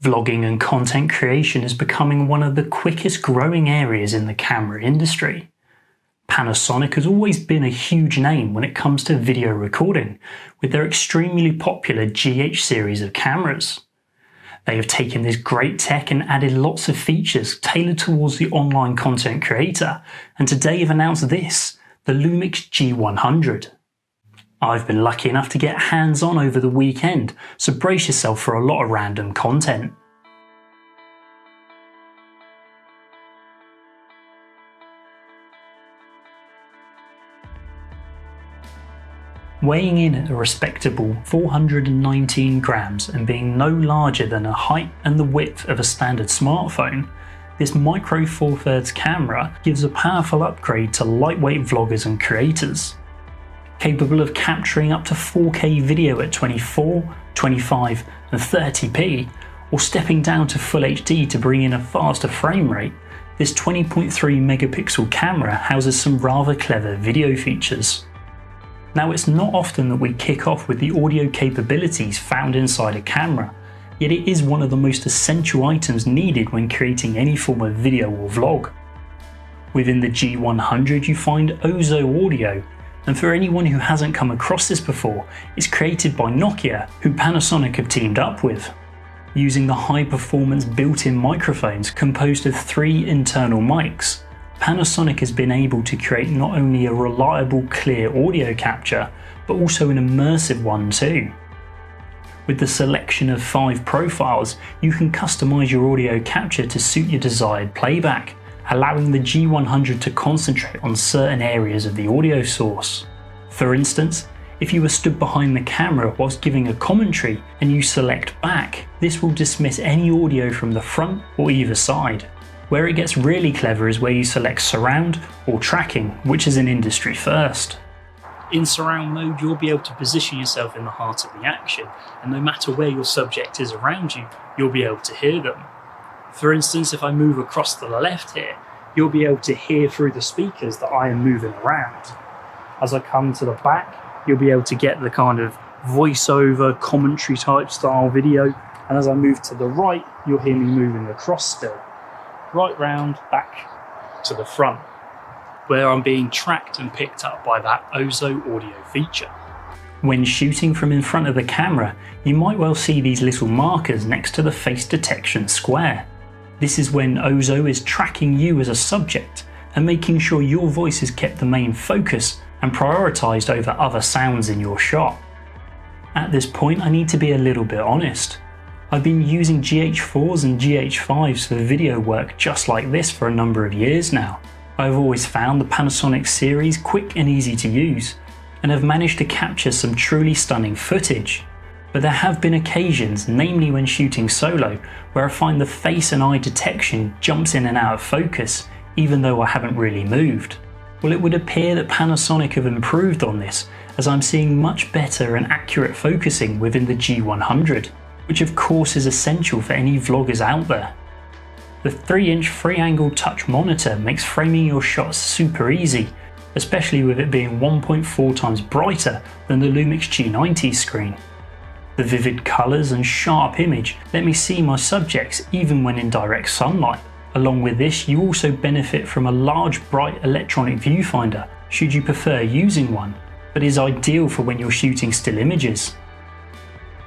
Vlogging and content creation is becoming one of the quickest growing areas in the camera industry. Panasonic has always been a huge name when it comes to video recording, with their extremely popular GH series of cameras. They have taken this great tech and added lots of features tailored towards the online content creator, and today have announced this, the Lumix G100. I've been lucky enough to get hands-on over the weekend, so brace yourself for a lot of random content. Weighing in at a respectable 419 grams and being no larger than the height and the width of a standard smartphone, this Micro Four Thirds camera gives a powerful upgrade to lightweight vloggers and creators. Capable of capturing up to 4K video at 24, 25 and 30p, or stepping down to Full HD to bring in a faster frame rate, this 20.3 megapixel camera houses some rather clever video features. Now, it's not often that we kick off with the audio capabilities found inside a camera, yet it is one of the most essential items needed when creating any form of video or vlog. Within the G100 you find Ozo audio, and for anyone who hasn't come across this before, it's created by Nokia, who Panasonic have teamed up with. Using the high-performance built-in microphones composed of 3 internal mics, Panasonic has been able to create not only a reliable, clear audio capture, but also an immersive one too. With the selection of 5 profiles, you can customize your audio capture to suit your desired playback, allowing the G100 to concentrate on certain areas of the audio source. For instance, if you were stood behind the camera whilst giving a commentary and you select back, this will dismiss any audio from the front or either side. Where it gets really clever is where you select surround or tracking, which is an industry first. In surround mode, you'll be able to position yourself in the heart of the action, and no matter where your subject is around you, you'll be able to hear them. For instance, if I move across to the left here, you'll be able to hear through the speakers that I am moving around. As I come to the back, you'll be able to get the kind of voiceover, commentary type style video, and as I move to the right, you'll hear me moving across still. Right round, back to the front, where I'm being tracked and picked up by that Ozo audio feature. When shooting from in front of the camera, you might well see these little markers next to the face detection square. This is when Ozo is tracking you as a subject and making sure your voice is kept the main focus and prioritised over other sounds in your shot. At this point, I need to be a little bit honest. I've been using GH4s and GH5s for video work just like this for a number of years now. I've always found the Panasonic series quick and easy to use, and have managed to capture some truly stunning footage. But there have been occasions, namely when shooting solo, where I find the face and eye detection jumps in and out of focus, even though I haven't really moved. Well, it would appear that Panasonic have improved on this, as I'm seeing much better and accurate focusing within the G100, which of course is essential for any vloggers out there. The 3-inch 3-angle touch monitor makes framing your shots super easy, especially with it being 1.4 times brighter than the Lumix G90 screen. The vivid colours and sharp image let me see my subjects even when in direct sunlight. Along with this, you also benefit from a large bright electronic viewfinder, should you prefer using one, but is ideal for when you're shooting still images.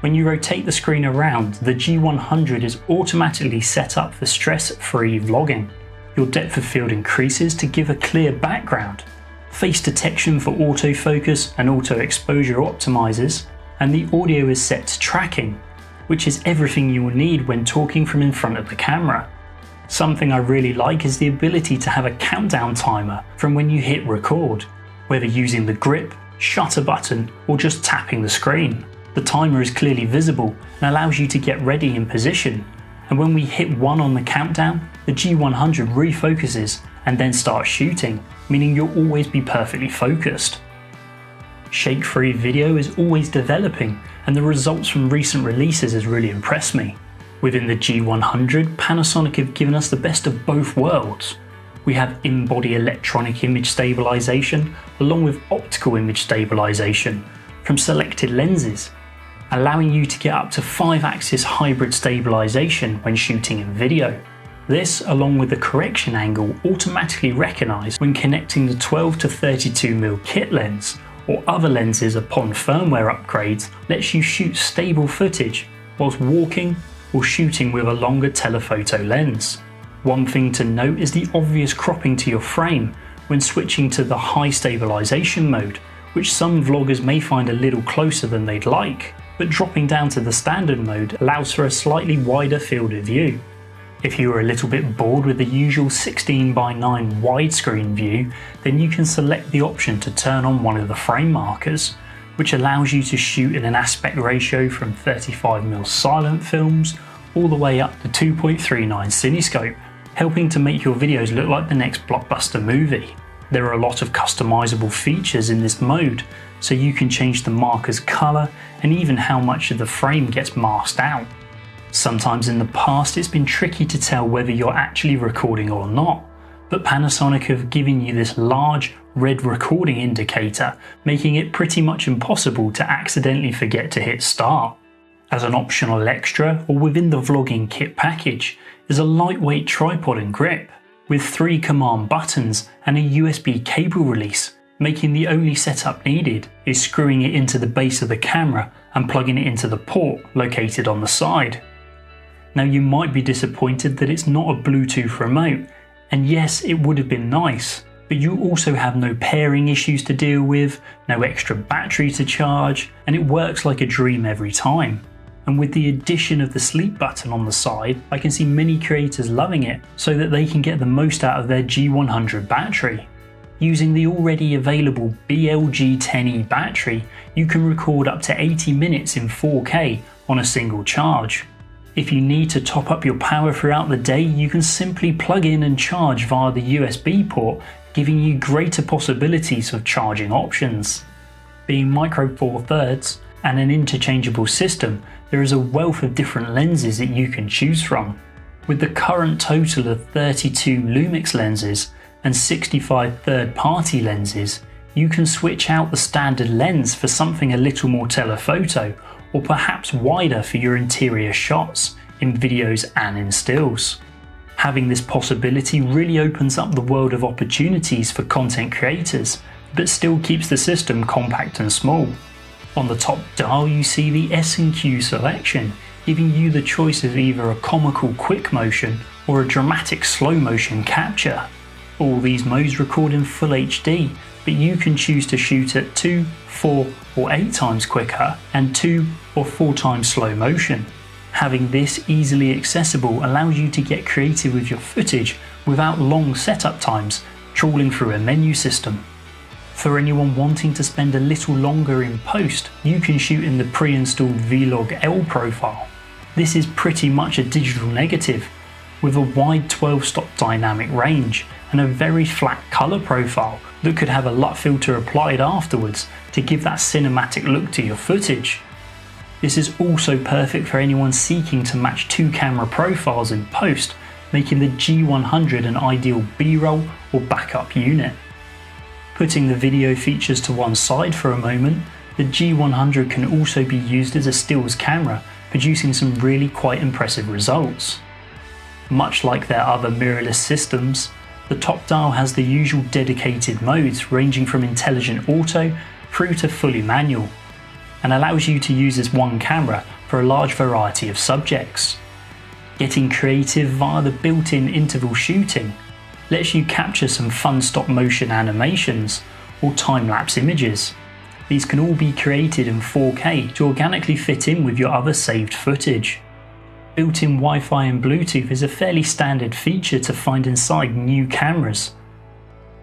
When you rotate the screen around, the G100 is automatically set up for stress-free vlogging. Your depth of field increases to give a clear background. Face detection for autofocus and auto exposure optimizes, and the audio is set to tracking, which is everything you will need when talking from in front of the camera. Something I really like is the ability to have a countdown timer from when you hit record, whether using the grip, shutter button, or just tapping the screen. The timer is clearly visible and allows you to get ready in position, and when we hit 1 on the countdown, the G100 refocuses and then starts shooting, meaning you'll always be perfectly focused. Shake-free video is always developing, and the results from recent releases has really impressed me. Within the G100, Panasonic have given us the best of both worlds. We have in-body electronic image stabilisation along with optical image stabilisation from selected lenses. allowing you to get up to 5-axis hybrid stabilisation when shooting in video. This, along with the correction angle automatically recognised when connecting the 12 to 32mm kit lens or other lenses upon firmware upgrades, lets you shoot stable footage whilst walking or shooting with a longer telephoto lens. One thing to note is the obvious cropping to your frame when switching to the high stabilisation mode, which some vloggers may find a little closer than they'd like, but dropping down to the standard mode allows for a slightly wider field of view. If you are a little bit bored with the usual 16:9 widescreen view, then you can select the option to turn on one of the frame markers, which allows you to shoot in an aspect ratio from 35mm silent films all the way up to 2.39 cinescope, helping to make your videos look like the next blockbuster movie. There are a lot of customizable features in this mode, so you can change the marker's colour and even how much of the frame gets masked out. Sometimes in the past it's been tricky to tell whether you're actually recording or not, but Panasonic have given you this large red recording indicator, making it pretty much impossible to accidentally forget to hit start. As an optional extra, or within the vlogging kit package, is a lightweight tripod and grip, with 3 command buttons and a USB cable release, making the only setup needed is screwing it into the base of the camera and plugging it into the port located on the side. Now you might be disappointed that it's not a Bluetooth remote, and yes, it would have been nice, but you also have no pairing issues to deal with, no extra battery to charge, and it works like a dream every time. And with the addition of the sleep button on the side, I can see many creators loving it so that they can get the most out of their G100 battery. Using the already available BLG10E battery, you can record up to 80 minutes in 4K on a single charge. If you need to top up your power throughout the day, you can simply plug in and charge via the USB port, giving you greater possibilities of charging options. Being micro four thirds and an interchangeable system, there is a wealth of different lenses that you can choose from. With the current total of 32 Lumix lenses and 65 third-party lenses, you can switch out the standard lens for something a little more telephoto, or perhaps wider for your interior shots, in videos and in stills. Having this possibility really opens up the world of opportunities for content creators, but still keeps the system compact and small. On the top dial you see the S&Q selection, giving you the choice of either a comical quick motion or a dramatic slow motion capture. All these modes record in full HD, but you can choose to shoot at 2, 4 or 8 times quicker and 2 or 4 times slow motion. Having this easily accessible allows you to get creative with your footage without long setup times trawling through a menu system. For anyone wanting to spend a little longer in post, you can shoot in the pre-installed Vlog L profile. This is pretty much a digital negative with a wide 12-stop dynamic range and a very flat colour profile that could have a LUT filter applied afterwards to give that cinematic look to your footage. This is also perfect for anyone seeking to match 2 camera profiles in post, making the G100 an ideal B-roll or backup unit. Putting the video features to one side for a moment, the G100 can also be used as a stills camera, producing some really quite impressive results. Much like their other mirrorless systems, the top dial has the usual dedicated modes ranging from intelligent auto through to fully manual, and allows you to use this one camera for a large variety of subjects. Getting creative via the built-in interval shooting lets you capture some fun stop motion animations or time-lapse images. These can all be created in 4K to organically fit in with your other saved footage. Built-in Wi-Fi and Bluetooth is a fairly standard feature to find inside new cameras,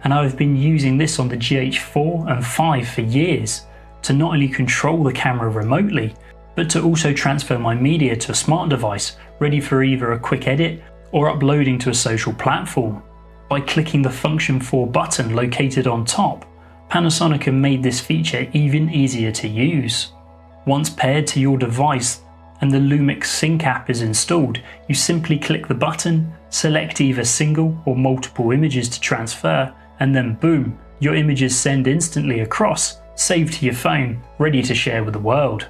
and I've been using this on the GH4 and 5 for years to not only control the camera remotely, but to also transfer my media to a smart device ready for either a quick edit or uploading to a social platform. By clicking the Function 4 button located on top, Panasonic have made this feature even easier to use. Once paired to your device and the Lumix Sync app is installed, you simply click the button, select either single or multiple images to transfer, and then boom, your images send instantly across, saved to your phone, ready to share with the world.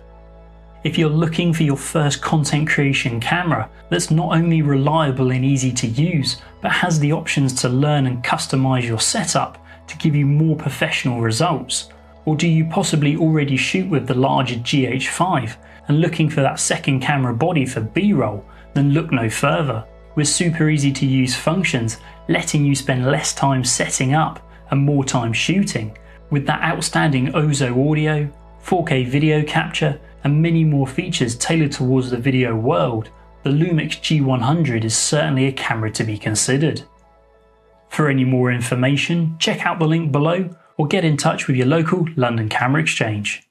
If you're looking for your first content creation camera that's not only reliable and easy to use, but has the options to learn and customize your setup to give you more professional results, or do you possibly already shoot with the larger GH5 and looking for that second camera body for B-roll, then look no further. With super easy to use functions letting you spend less time setting up and more time shooting, with that outstanding OZO audio, 4K video capture and many more features tailored towards the video world, the Lumix G100 is certainly a camera to be considered. For any more information, check out the link below or get in touch with your local London Camera Exchange.